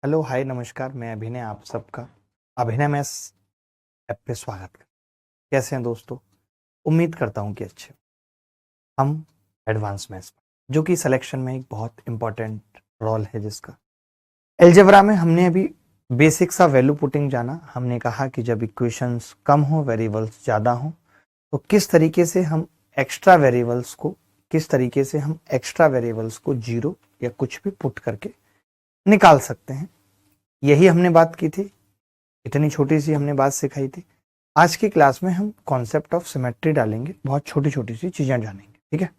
Hello hi नमस्कार, मैं अभिनय आप सबका अभिनय मैथ्स ऐप पे स्वागत कर। कैसे हैं दोस्तों? उम्मीद करता हूं कि अच्छे हो। हम एडवांस मैथ्स जो कि सिलेक्शन में एक बहुत इंपॉर्टेंट रोल है जिसका अलजेब्रा में हमने अभी बेसिक सा वैल्यू पुटिंग जाना। हमने कहा कि जब इक्वेशंस कम हो, वेरिएबल्स ज़्यादा हो, तो किस तरीके से हम एक्स्ट्रा वेरिएबल्स को जीरो या कुछ भी पुट करके निकाल सकते हैं। यही हमने बात की थी, इतनी छोटी सी हमने बात सिखाई थी। आज की क्लास में हम कॉन्सेप्ट ऑफ सिमेट्री डालेंगे, बहुत छोटी छोटी सी चीजें जानेंगे, ठीक है।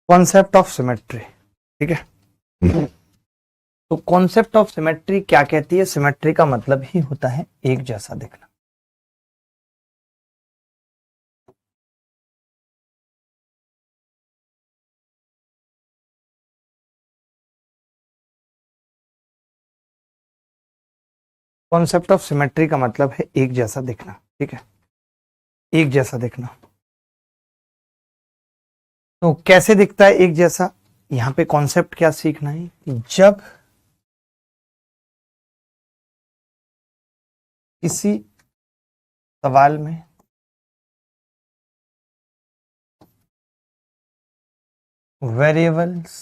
कॉन्सेप्ट ऑफ सिमेट्री, ठीक है। तो कॉन्सेप्ट ऑफ सिमेट्री क्या कहती है? सिमेट्री का मतलब ही होता है एक जैसा दिखना। कॉन्सेप्ट ऑफ सिमेट्री का मतलब है एक जैसा दिखना, ठीक है, एक जैसा दिखना। तो कैसे दिखता है एक जैसा? यहां पे कॉन्सेप्ट क्या सीखना है कि जब किसी सवाल में variables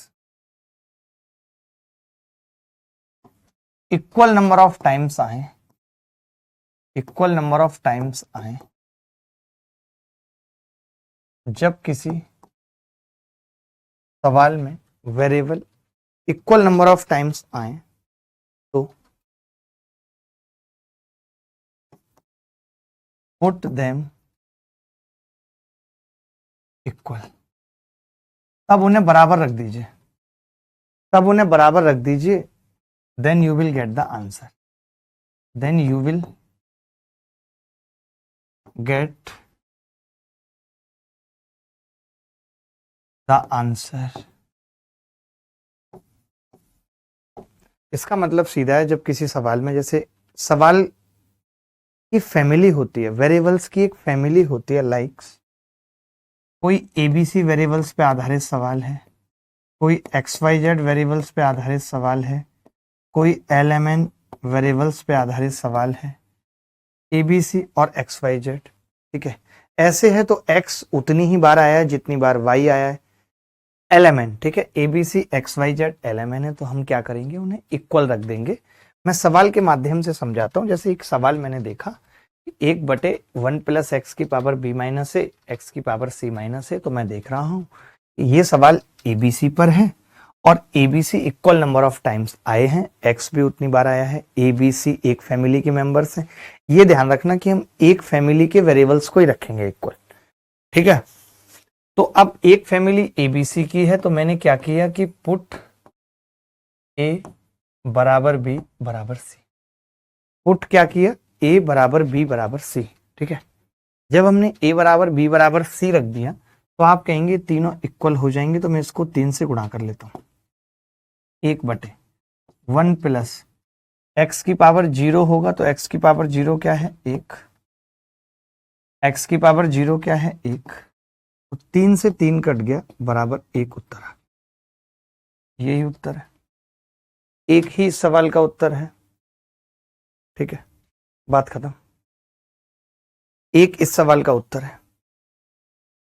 equal number of times आए, जब किसी सवाल में variable equal number of times आए तो पुट देम इक्वल, तब उन्हें बराबर रख दीजिए, then you will get the answer, इसका मतलब सीधा है, जब किसी सवाल में, जैसे सवाल की फैमिली होती है, वेरिएबल्स की एक फैमिली होती है, लाइक्स कोई एबीसी वेरिएबल्स पे आधारित सवाल है, कोई XYZ वेरिएबल्स पे आधारित सवाल है, कोई LMN वेरिएबल्स पे आधारित सवाल है, ABC और XYZ, ठीक है। ऐसे है तो X उतनी ही बार आया है जितनी बार Y आया है, LMN, ठीक है। ABC XYZ LMN है तो हम क्या करेंगे, उन्हें इक्वल रख देंगे। मैं सवाल के माध्यम से समझाता हूं। जैसे एक सवाल मैंने देखा, 1/1 + x की पावर b माइनस ए एक्स की पावर c माइनस ए, तो मैं देख रहा हूं ये सवाल ABC पर है और ABC equal number of times आए हैं, X भी उतनी बार आया है, ABC एक फैमिली के मेंबर्स हैं। ये ध्यान रखना कि हम एक फैमिली के वेरिएबल्स को ही रखेंगे इक्वल, ठीक है। तो अब एक फैमिली ABC की है, तो मैंने क्या किया कि पुट A बराबर B बराबर C, पुट क्या किया, A बराबर B बराबर C, ठीक है। जब हमने A बराबर B बराबर C रख दिया तो आप कहेंगे तीनों इक्वल हो जाएंगे, तो मैं इसको 3 से गुणा कर लेता हूं। 1/1 + x की पावर 0 होगा तो x की पावर 0 क्या है, 1, x की पावर 0 क्या है, 1, तो 3 से 3 कट गया, बराबर 1 उत्तर आ, यही उत्तर है, एक ही इस सवाल का उत्तर है, ठीक है, बात खत्म। एक इस सवाल का उत्तर है।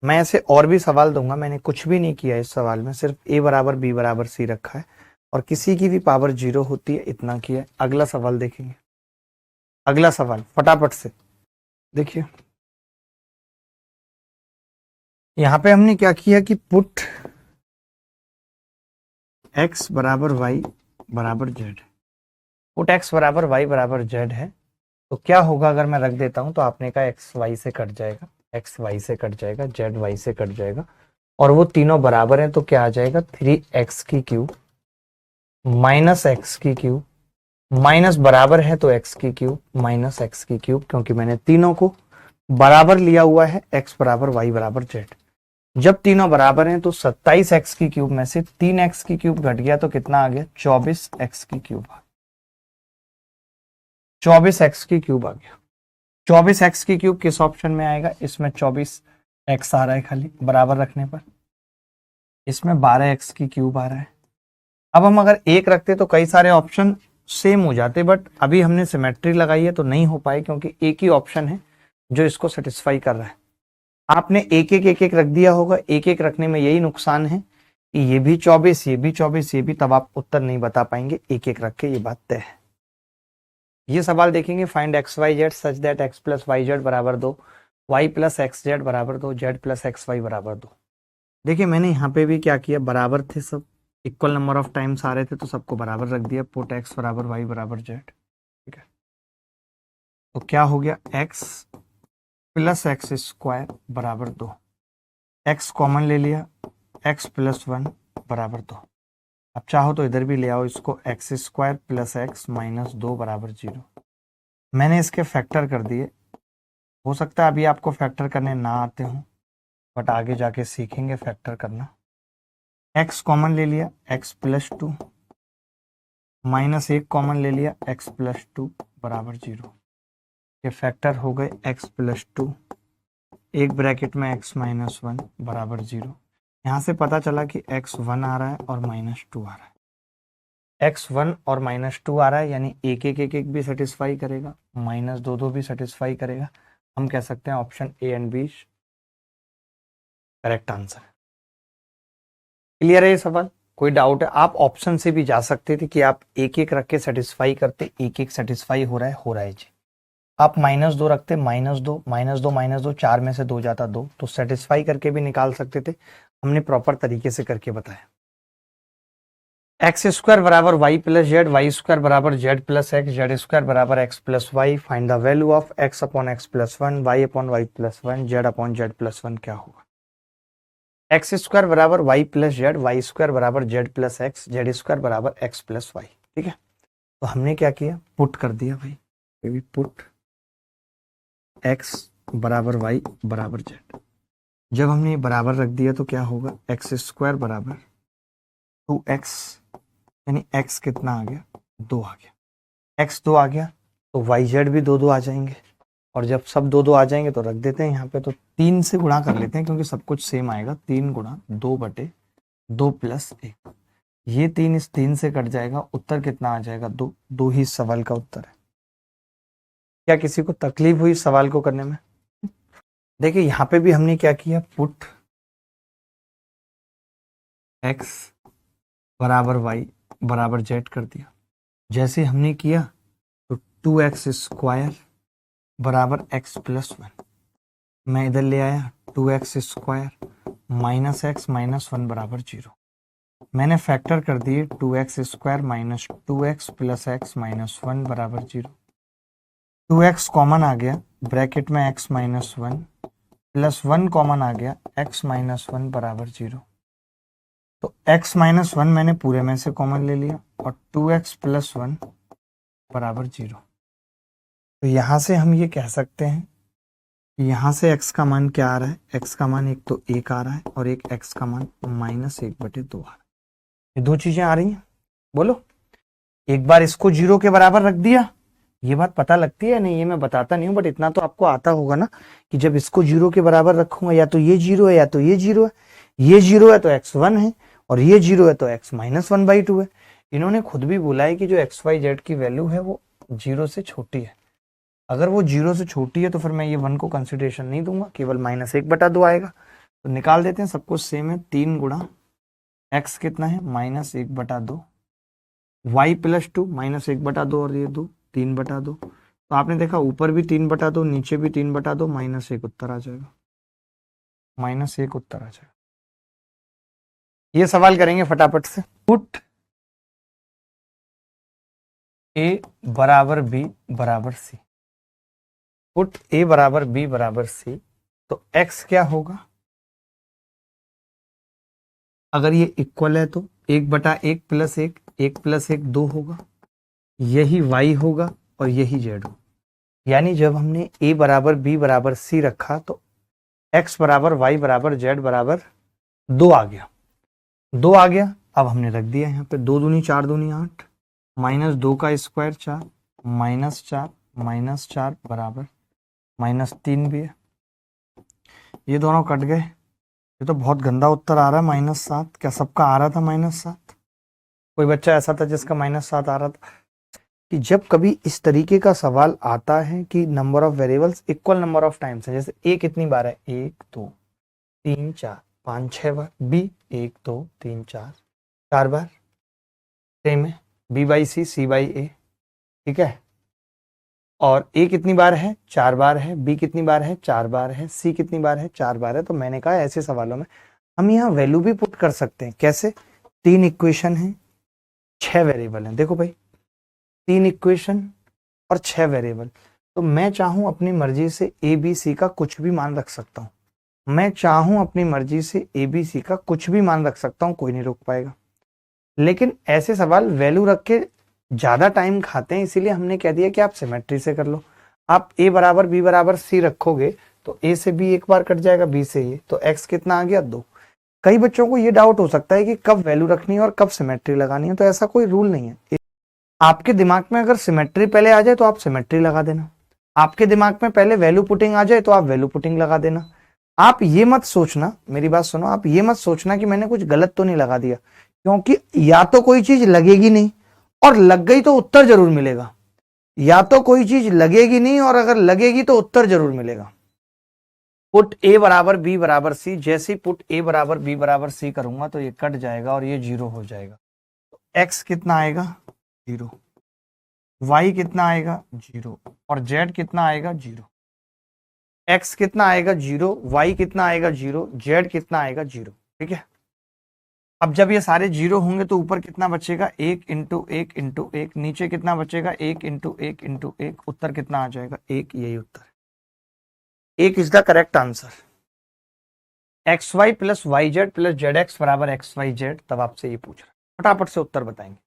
मैं ऐसे और भी सवाल दूंगा, मैंने कुछ भी नहीं किया इस सवाल में, सिर्फ A बराबर B बराबर C रखा है और किसी की भी पावर 0 होती है, इतना किया है। अगला सवाल देखेंगे, अगला सवाल फटाफट से देखिए। यहां पे हमने क्या किया कि पुट x बराबर y बराबर z, पुट x बराबर y बराबर z है, तो क्या होगा अगर मैं रख देता हूं, तो आपने कहा x y से कट जाएगा, z y से कट जाएगा और वो तीनों बराबर हैं, तो क्या आ जाएगा, 3x की क्यूब माइनस x की क्यूब, माइनस बराबर है तो x की क्यूब माइनस x की क्यूब, क्योंकि मैंने तीनों को बराबर लिया हुआ है, x बराबर y बराबर z। जब तीनों बराबर हैं तो 27x की क्यूब में से 3x की क्यूब घट गया तो कितना आ गया, 24x की क्यूब आ गया। 24x की क्यूब आ गया। 24x की क्यूब किस ऑप्शन में आएगा, इसमें 24x आ रहा है खाली बराबर रखने पर, इसमें 12x की क्यूब आ रहा है। अब हम अगर एक रखते तो कई सारे ऑप्शन सेम हो जाते, बट अभी हमने सिमेट्री लगाई है तो नहीं हो पाए, क्योंकि एक ही ऑप्शन है जो इसको सेटिस्फाई कर रहा है। आपने एक एक रख दिया होगा, एक एक रखने में यही नुकसान है कि ये भी 24, ये भी 24, ये भी, तब आप उत्तर नहीं बता पाएंगे एक एक रख के, ये बात तय है। ये सवाल देखेंगे, find X Y Z such that X plus Y Z बराबर 2, वाई प्लस एक्स जेड बराबर 2, जेड प्लस एक्स वाई बराबर 2। देखिए मैंने यहाँ पे भी क्या किया, बराबर थे सब, इक्वल नंबर ऑफ टाइम्स आ रहे थे तो सबको बराबर रख दिया, पुट एक्स बराबर वाई बराबर जेड। ठीक है, तो क्या हो गया, एक्स प्लस एक्स स्क्वायर बराबर 2, एक्स कॉमन ले लिया, एक्स प्लस 1 बराबर 2। अब चाहो तो इधर भी ले आओ इसको, x square plus x minus 2 बराबर 0। मैंने इसके फैक्टर कर दिए, हो सकता है अभी आपको फैक्टर करने ना आते हो, बट आगे जाके सीखेंगे फैक्टर करना। एक्स कॉमन ले लिया, एक्स प्लस 2 माइनस 1 कॉमन ले लिया, एक्स प्लस 2 बराबर 0। ये फैक्टर हो गए एक्स प्लस 2, एक ब्रैकेट में एक्स माइनस 1 बराबर 0। यहाँ से पता चला कि एक्स 1 आ रहा है और माइनस 2 आ रहा है। एक्स 1 और माइनस 2 आ रहा है, यानी एक भी सेटिस्फाई करेगा, माइनस 2 भी सेटिस्फाई करेगा। हम कह सकते हैं option A and B correct answer है। क्लियर है ये सवाल, कोई डाउट है? आप ऑप्शन से भी जा सकते थे कि आप एक एक रख के सेटिस्फाई करते, एक एक सेटिस्फाई हो रहा है जी। आप माइनस 2 रखते, माइनस 2 माइनस 2 माइनस 2, 4 में से 2 जाता 2, तो सेटिस्फाई करके भी निकाल सकते थे। हमने प्रॉपर तरीके से करके बताया। एक्स स्क्वायर बराबर y plus z, y square बराबर z plus x, z square बराबर x plus y. Find the value of x upon x plus 1, y upon y plus 1, z upon z plus 1 क्या होगा? X square बराबर y plus z, y square बराबर z plus x, z square बराबर x plus y. ठीक है, तो हमने क्या किया, पुट कर दिया भाई, पुट एक्स बराबर वाई बराबर जेड। जब हमने ये बराबर रख दिया तो क्या होगा, एक्स स्क्वायर बराबर 2x, यानी x कितना आ गया, 2 आ गया। x 2 आ गया तो वाई जेड भी 2 2 आ जाएंगे, और जब सब 2 2 आ जाएंगे तो रख देते हैं यहाँ पे, तो 3 से गुणा कर लेते हैं क्योंकि सब कुछ सेम आएगा। 3 गुणा 2 बटे 2 प्लस 1, ये 3 इस 3 से कट जाएगा, उत्तर कितना आ जाएगा, 2। 2 ही सवाल का उत्तर है। क्या किसी को तकलीफ हुई सवाल को करने में? देखिए यहाँ पे भी हमने क्या किया, पुट x बराबर y बराबर z कर दिया। जैसे हमने किया तो 2x स्क्वायर बराबर x प्लस 1, मैं इधर ले आया 2x square minus x minus 1 बराबर 0। मैंने फैक्टर कर दिए 2x square minus 2x plus x minus 1 बराबर 0। 2x कॉमन आ गया, ब्रैकेट में x माइनस 1 प्लस 1 कॉमन आ गया, x माइनस 1 बराबर 0। तो x माइनस 1 मैंने पूरे में से कॉमन ले लिया और 2x प्लस 1 बराबर 0। तो यहाँ से हम ये कह सकते हैं कि यहाँ से x का मान क्या आ रहा है, x का मान एक तो 1 आ रहा है और एक x का मान माइनस 1 बटे 2 आ रहा है। ये दो चीजें आ रही हैं, बोलो। एक बार इसको 0 के बराबर रख दिया, ये बात पता लगती है नहीं, ये मैं बताता नहीं हूँ, बट इतना तो आपको आता होगा ना कि जब इसको 0 के बराबर रखूंगा या तो ये 0 है या तो ये 0 है, ये 0 है तो x 1 है और ये 0 है तो x माइनस 1/2 है। इन्होंने खुद भी बोला है कि जो एक्स वाई जेड की वैल्यू है वो 0 से छोटी है। अगर वो 0 से छोटी है तो फिर मैं ये 1 को कंसिडरेशन नहीं दूंगा, केवल माइनस 1/2 आएगा। तो निकाल देते हैं, सब कुछ सेम है। 3 गुणा x कितना है, माइनस 1/2, y प्लस 2 माइनस 1/2 और ये 2 3/2। तो आपने देखा ऊपर भी 3/2, नीचे भी 3/2, माइनस 1 उत्तर आ जाएगा, माइनस 1 उत्तर आ जाएगा। ये सवाल करेंगे फटाफट से। पुट a बराबर b बराबर c, पुट a बराबर b बराबर c, तो x क्या होगा, अगर ये इक्वल है तो 1/1 प्लस 1, 1 प्लस 1 2 होगा, यही y होगा और यही z होगा। यानी जब हमने a बराबर b बराबर c रखा तो x बराबर y बराबर z बराबर 2 आ गया, 2 आ गया। अब हमने रख दिया यहाँ पे 2 दूनी 4 दूनी 8, माइनस 2 का स्क्वायर 4, माइनस 4 बराबर -3 भी है। ये दोनों कट गए। ये तो बहुत गंदा उत्तर आ रहा है -7। क्या सबका आ रहा था -7? कोई बच्चा ऐसा था जिसका -7 आ रहा था? कि जब कभी इस तरीके का सवाल आता है कि number of variables equal number of times है, जैसे ए कितनी बार है, 1 2 3 4 5 6 बार, बी 1 2 3 4 4 बार, सेम है बी बाई सी बाई ए, ठीक है। और ए कितनी बार है, 4 बार है, बी कितनी बार है, 4 बार है, सी कितनी बार है, 4 बार है। तो मैंने कहा ऐसे सवालों में हम यहाँ वैल्यू भी पुट कर सकते हैं। कैसे? 3 इक्वेशन है, 6 वेरिएबल हैं। देखो भाई 3 इक्वेशन और 6 वेरिएबल, तो मैं चाहूं अपनी मर्जी से ए बी सी का कुछ भी मान रख सकता हूं। मैं चाहूं अपनी मर्जी से ए बी सी का कुछ भी मान रख सकता हूं, कोई नहीं रोक पाएगा। लेकिन ऐसे सवाल वैल्यू रख के ज्यादा टाइम खाते हैं, इसीलिए हमने कह दिया कि आप सिमेट्री से कर लो। आप ए बराबर बी बराबर सी रखोगे तो ए से बी एक बार कट जाएगा, बी से ए, तो एक्स कितना आ गया, 2। कई बच्चों को ये डाउट हो सकता है कि कब वैल्यू रखनी है और कब सिमेट्री लगानी है, तो ऐसा कोई रूल नहीं है। आपके दिमाग में अगर सिमेट्री पहले आ जाए तो आप सिमेट्री लगा देना, आपके दिमाग में पहले वैल्यू पुटिंग आ जाए तो आप वैल्यू पुटिंग लगा देना। आप ये मत सोचना, मेरी बात सुनो, आप ये मत सोचना कि मैंने कुछ गलत तो नहीं लगा दिया, क्योंकि या तो कोई चीज लगेगी नहीं और लग गई तो उत्तर जरूर मिलेगा, या तो कोई चीज लगेगी नहीं और अगर लगेगी तो उत्तर जरूर मिलेगा। पुट ए बराबर बी बराबर सी, जैसे ही पुट ए बराबर बी बराबर सी करूंगा तो ये कट जाएगा और ये 0 हो जाएगा। एक्स कितना आएगा, 0, वाई कितना आएगा, 0, और जेड कितना आएगा, 0। एक्स कितना आएगा, 0, वाई कितना आएगा, 0, जेड कितना आएगा, 0, ठीक है। अब जब ये सारे 0 होंगे तो ऊपर कितना बचेगा, 1 इंटू 1 इंटू 1, नीचे कितना बचेगा, 1 इंटू 1 इंटू 1, उत्तर कितना आ जाएगा, 1। यही उत्तर, 1 is the correct answer. X Y plus Y Z plus Z X बराबर एक्स वाई जेड, तब आपसे ये पूछ रहा है, फटाफट से उत्तर बताएंगे।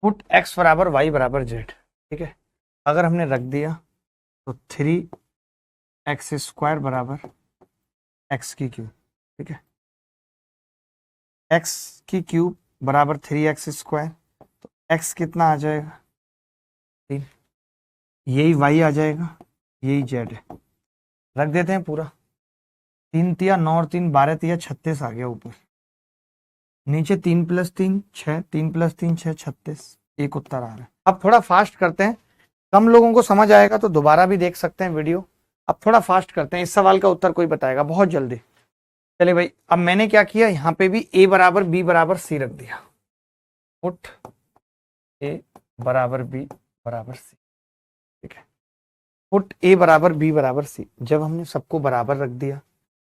पुट एक्स बराबर वाई बराबर जेड, ठीक है। अगर हमने रख दिया तो 3x स्क्वायर बराबर x की क्यूब, ठीक है। x की क्यूब बराबर 3x स्क्वायर, तो x कितना आ जाएगा, 3, यही y आ जाएगा, यही z है। रख देते हैं पूरा, 3 तिया 9 और 3 12 तिया 36 आ गया ऊपर, नीचे 3 + 3 6, 3 + 3 6 36, एक उत्तर आ रहा है। अब थोड़ा फास्ट करते हैं, कम लोगों को समझ आएगा तो दोबारा भी देख सकते हैं वीडियो। अब थोड़ा फास्ट करते हैं, इस सवाल का उत्तर कोई बताएगा बहुत जल्दी। चलिए भाई, अब मैंने क्या किया, यहाँ पे भी a बराबर b बराबर c रख दिया। पुट a बराबर b बराबर c, ठीक है। पुट a बराबर b बराबर c, जब हमने सबको बराबर रख दिया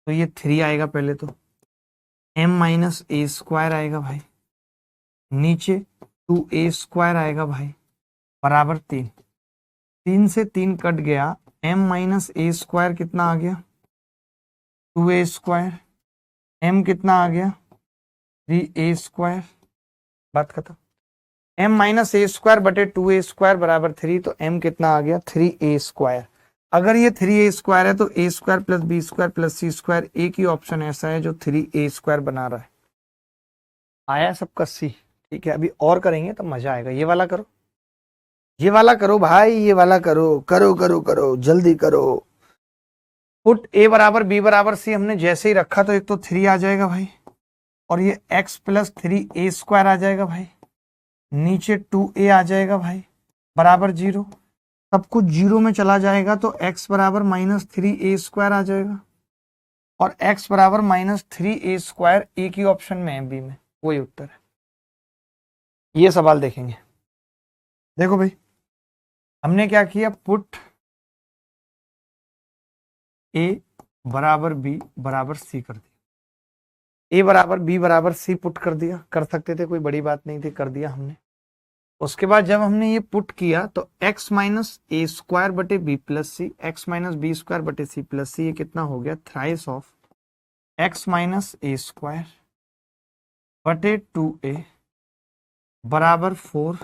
तो ये 3 आएगा पहले तो, m माइनस ए स्क्वायर आएगा भाई, नीचे 2a स्क्वायर आएगा भाई, बराबर 3, 3 से 3 कट गया, m माइनस ए स्क्वायर कितना आ गया, 2a स्क्वायर, m कितना आ गया, 3a स्क्वायर, बात खत्म। m माइनस ए स्क्वायर बटे 2a स्क्वायर बराबर 3, तो m कितना आ गया, 3a स्क्वायर। अगर ये 3a स्क्वायर है तो a square plus b square plus c square, एक ही ऑप्शन ऐसा है जो 3a स्क्वायर बना रहा है। आया सबका सी, ठीक है। अभी और करेंगे तो मजा आएगा। ये वाला करो, ये वाला करो भाई, ये वाला करो, करो करो करो, जल्दी करो। पुट a बराबर b बराबर c हमने जैसे ही रखा तो एक तो 3 आ जाएगा भाई, और ये x प्लस 3a स्क्वायर आ जाएगा भाई, नीचे 2a आ जाएगा भाई, बराबर 0। सब कुछ 0 में चला जाएगा तो x बराबर -3a स्क्वायर आ जाएगा, और x बराबर -3a स्क्वायर एक ही ऑप्शन में है, बी में, वही उत्तर है। ये सवाल देखेंगे, देखो भाई हमने क्या किया, पुट a बराबर b बराबर c कर दिया, a बराबर b बराबर c पुट कर दिया, कर सकते थे, कोई बड़ी बात नहीं थी, कर दिया हमने। उसके बाद जब हमने ये पुट किया तो x माइनस ए स्क्वायर बटे B plus C, X minus B square बटे सी प्लस सी, ये कितना हो गया, thrice of x minus A square बटे 2a बराबर 4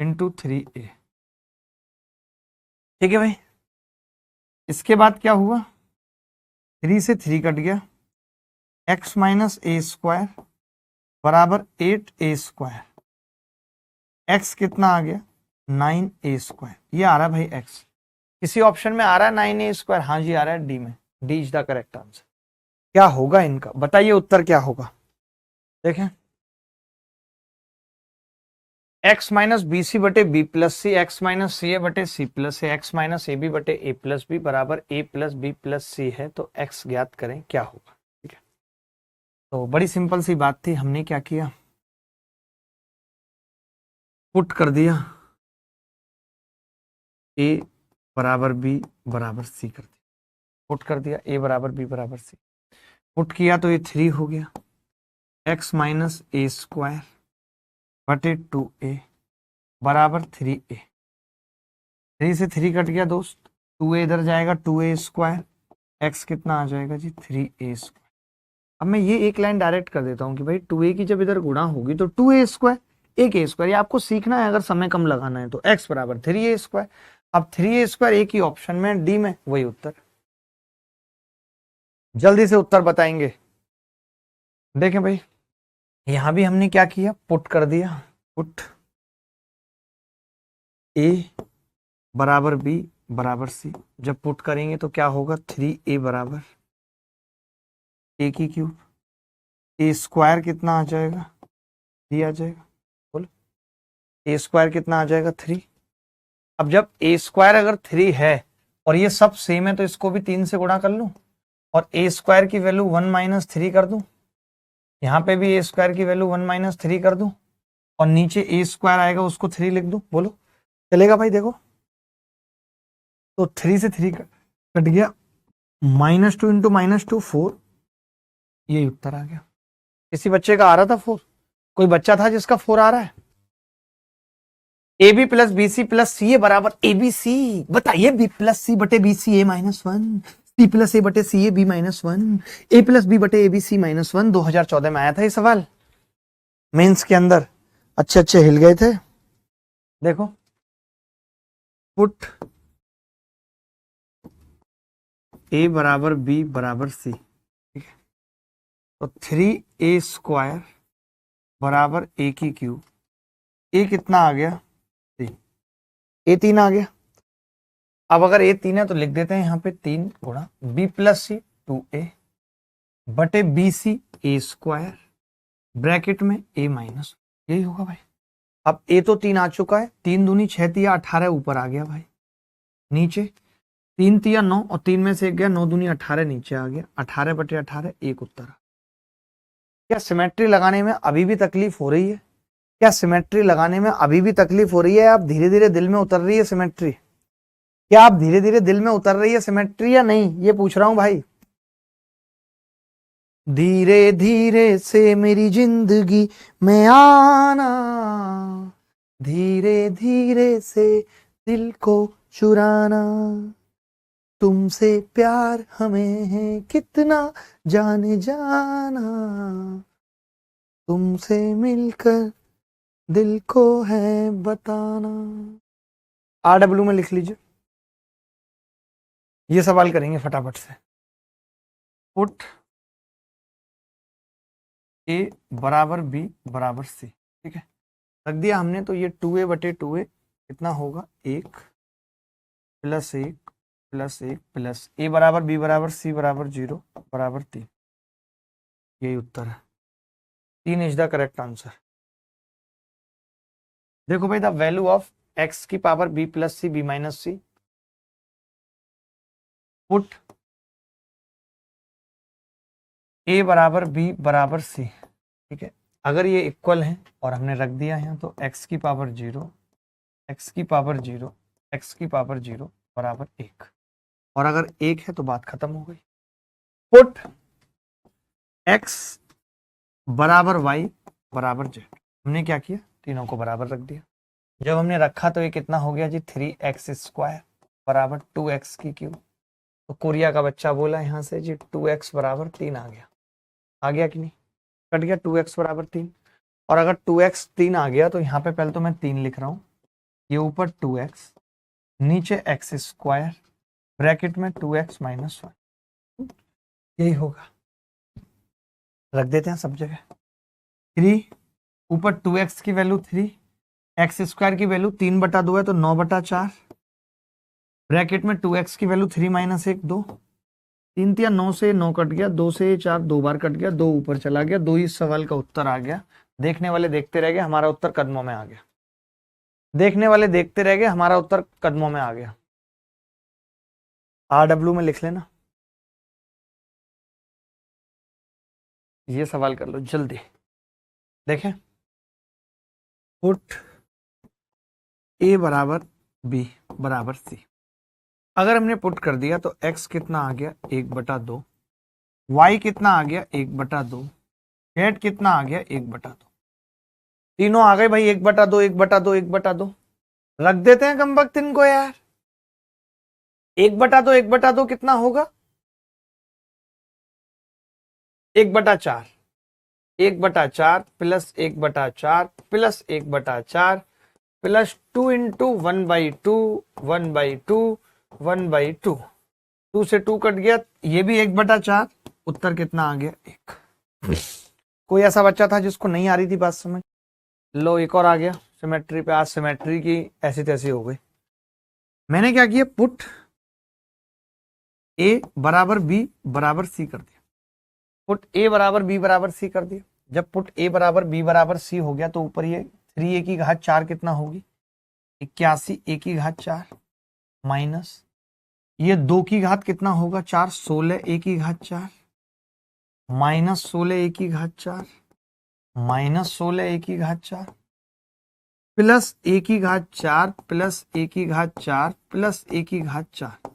इंटू 3a। ठीक है भाई, इसके बाद क्या हुआ, 3 से 3 कट गया, x माइनस ए स्क्वायर बराबर 8a²। x कितना आ गया, 9a²। ये आ रहा है भाई x, किसी ऑप्शन में आ रहा है 9a²? हाँ जी आ रहा है, डी में, D is the correct answer. क्या होगा इनका, बताइए उत्तर क्या होगा। देखें, x माइनस बी सी बटे B plus C, X minus C A बटे C plus A, X minus A B बटे ए प्लस बी बराबर A plus B plus C है, तो x ज्ञात करें क्या होगा। ठीक है, तो बड़ी सिंपल सी बात थी, हमने क्या किया, पुट कर दिया a बराबर b बराबर c कर दिया, पुट कर दिया a बराबर b बराबर c, पुट किया तो ये 3 हो गया, x माइनस ए स्क्वायर बटे 2a बराबर 3a। 3 से 3 कट गया दोस्त, 2a इधर जाएगा, 2a², x कितना आ जाएगा जी, 3a²। अब मैं ये एक लाइन डायरेक्ट कर देता हूँ कि भाई 2a की जब इधर गुणा होगी तो 2a², एक a², ये आपको सीखना है अगर समय कम लगाना है तो। x बराबर 3a², अब 3a² एक ही ऑप्शन में, डी में, वही उत्तर। जल्दी से उत्तर बताएंगे। देखें भाई, यहां भी हमने क्या किया, पुट कर दिया, पुट a बराबर b बराबर c। जब पुट करेंगे तो क्या होगा, 3a बराबर a की क्यूब, a² कितना आ जाएगा, 3 आ जाएगा, बोलो a² कितना आ जाएगा, 3। अब जब a² अगर 3 है और ये सब सेम है तो इसको भी 3 से गुणा कर लूं और a² की वैल्यू 1 माइनस 3 कर दूं, यहां पे भी a² की वैल्यू 1 माइनस 3 कर दूं और नीचे a² आएगा उसको 3 लिख दूं, बोलो चलेगा भाई। देखो तो 3 से 3 कट गया, -2 इंटू -2 4, यही उत्तर आ गया। किसी बच्चे का आ रहा था 4, कोई बच्चा था जिसका 4 आ रहा है। A b plus b c plus c a बराबर ए बी सी, बताइए बी प्लस सी बटे B C A -1, C plus a बटे c a b -1, a plus b बटे ए बी सी -1। 2014 में आया था ये सवाल मेंस के अंदर, अच्छे अच्छे हिल गए थे। देखो, पुट ए बराबर बी बराबर सी, ठीक है, तो 3a² बराबर ए की क्यूब, ए कितना आ गया, ए 3 आ गया। अब अगर ए 3 है तो लिख देते हैं यहाँ पे 3 गुणा बी प्लस सी 2a बटे बी सी a² ब्रैकेट में a माइनस, यही होगा भाई। अब ए तो 3 आ चुका है, 3 दूनी 6 तिया 18 ऊपर आ गया भाई, नीचे 3 तिया 9 और 3 में से 1 गया, 9 दूनी 18 नीचे आ गया, 18 बटे 18 एक उत्तर। क्या सिमेट्री लगाने में अभी भी तकलीफ हो रही है, क्या सिमेट्री लगाने में अभी भी तकलीफ हो रही है, आप धीरे धीरे दिल में उतर रही है सिमेट्री, क्या आप धीरे धीरे दिल में उतर रही है सिमेट्री या नहीं, ये पूछ रहा हूं भाई। धीरे धीरे से मेरी जिंदगी में आना, धीरे धीरे से दिल को चुराना, तुमसे प्यार हमें है कितना जाने जाना, तुमसे मिलकर दिल को है बताना। RW में लिख लीजिए, ये सवाल करेंगे फटाफट से। पुट ए बराबर बी बराबर सी, ठीक है, रख दिया हमने, तो ये 2a बटे 2a कितना होगा, 1 प्लस 1 प्लस 1 प्लस ए बराबर बी बराबर सी बराबर 0 बराबर 3, यही उत्तर है। 3 इज द करेक्ट आंसर। देखो भाई, द वैल्यू ऑफ x की power b plus C B minus C, put a बराबर b बराबर c, ठीक है, अगर ये इक्वल है और हमने रख दिया है तो x की पावर 0, x की पावर 0, x की पावर 0 बराबर 1, और अगर 1 है तो बात खत्म हो गई। पुट x बराबर y बराबर z, हमने क्या किया, तीनों को बराबर रख दिया। जब हमने रखा तो ये कितना हो गया जी, 3x² बराबर 2x की क्यूब, तो कोरिया का बच्चा बोला यहाँ से जी 2x बराबर 3 आ गया कि नहीं, कट गया 2x बराबर 3, और अगर 2x 3 आ गया तो यहाँ पे पहले तो मैं 3 लिख रहा हूँ, ये ऊपर 2x, नीचे x स्क्वायर, ब्रैकेट में 2x माइनस 1, यही होगा। रख देते हैं सब जगह। 3 ऊपर 2x की वैल्यू 3, एक्स स्क्वायर की वैल्यू 3/2 है तो 9/4, ब्रैकेट में 2x की वैल्यू 3 माइनस 1 2, 3 तिया 9 से 9 कट गया, 2 से 4 2 बार कट गया, 2 ऊपर चला गया, 2 इस सवाल का उत्तर आ गया। देखने वाले देखते रह गए, हमारा उत्तर कदमों में आ गया। देखने वाले देखते रह गए, हमारा उत्तर कदमों में आ गया। RW में लिख लेना। ये सवाल कर लो जल्दी। देखें, पुट A बराबर B बराबर C। अगर हमने पुट कर दिया तो x कितना आ गया 1/2, y कितना आ गया 1/2, z कितना आ गया 1/2। तीनों आ गए भाई 1/2 1/2 1/2। रख देते हैं कमबख्त इनको यार। 1/2 1/2 कितना होगा 1/4, 1/4 प्लस 1/4 प्लस 1/4 प्लस 2 इंटू 1/2 1/2 1/2, 2 से 2 कट गया, ये भी 1/4। उत्तर कितना आ गया 1। कोई ऐसा बच्चा था जिसको नहीं आ रही थी बात समझ? लो एक और आ गया सिमेट्री पे। आज सिमेट्री की ऐसी तैसी हो गई। मैंने क्या किया, पुट A बराबर B बराबर C कर दिया। पुट A बराबर B बराबर C कर दिया। जब पुट A बराबर B बराबर C हो गया तो ऊपर ये 3A की घात 4 कितना होगी 81 A की घात 4 माइनस ये 2 की घात कितना होगा 4 16 A की घात 4 माइनस 16 A की घात 4 माइनस 16 A की घात 4 प्लस A की घात 4 प्लस A की घात 4 प्लस A की घात 4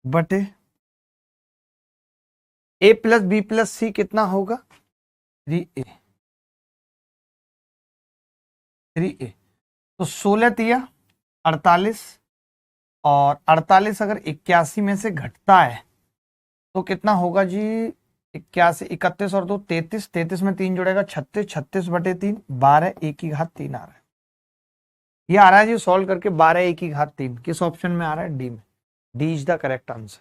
बटे A plus B plus C कितना होगा 3A। 3A तो 16 तिया 48 और 48 अगर 81 में से घटता है तो कितना होगा जी 81 31 और 2 33, 33 में 3 जुड़ेगा 36, 36/3 12 A की घात 3 आ रहा है। ये आ रहा है जी सॉल्व करके 12 A की घात 3। किस ऑप्शन में आ रहा है डी में। D is the correct answer.